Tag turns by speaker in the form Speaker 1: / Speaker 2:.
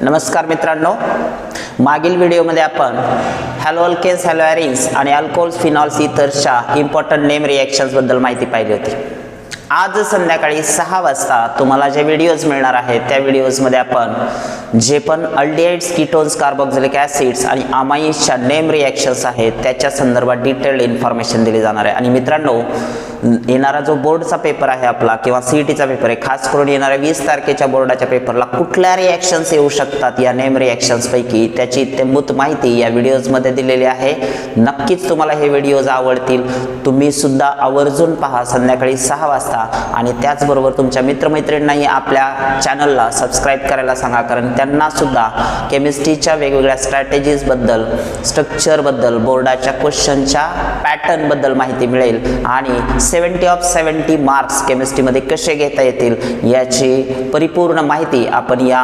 Speaker 1: नमस्कार मित्रांनो, मागील व्हिडिओमध्ये आपण हॅलो अल्केन्स, हॅलो एरिन्स आणि अल्कोहोल्स, फिनॉल्स, इथर्सच्या इम्पॉर्टंट नेम रिएक्शन्स बद्दल माहिती पाहिली होती। आज संध्याकाळी 6 वाजता तुम्हाला जे व्हिडिओज मिळणार आहेत त्या व्हिडिओजमध्ये आपण जे पण अल्डिहाइड्स, कीटोन्स, कार्बोक्सिलिक ॲसिड्स आणि अमाइन्सच्या नेम रिएक्शन्स आहेत त्याच्या संदर्भात डिटेल्ड इन्फॉर्मेशन दिली जाणार आहे। आणि मित्रांनो, येणारा जो बोर्डचा पेपर आहे आपला किंवा सीईटीचा पेपर आहे, खास करून येणाऱ्या 20 तारखेच्या बोर्डाच्या पेपरला कुठल्या रिएक्शन्स येऊ शकतात या नेम रिएक्शन्स पैकी त्याची इत्थंभूत माहिती या व्हिडिओजमध्ये दिलेली आहे। नक्कीच तुम्हाला हे व्हिडिओज आवडतील, तुम्ही सुद्धा आवर्जून पहा संध्याकाळी 6 वाजता। आणि त्याचबरोबर तुमच्या मित्रमैत्रिणींनाही आपल्या चॅनलला सबस्क्राईब करायला सांगा, कारण त्यांना सुद्धा केमिस्ट्रीच्या वेगवेगळ्या स्ट्रॅटेजीज बद्दल, स्ट्रक्चर बद्दल, बोर्डाच्या क्वेश्चनच्या पॅटर्न बद्दल माहिती मिळेल आणि 70 ऑफ 70 मार्क्स केमिस्ट्रीमध्ये कसे घेता येतील याची परिपूर्ण माहिती आपण या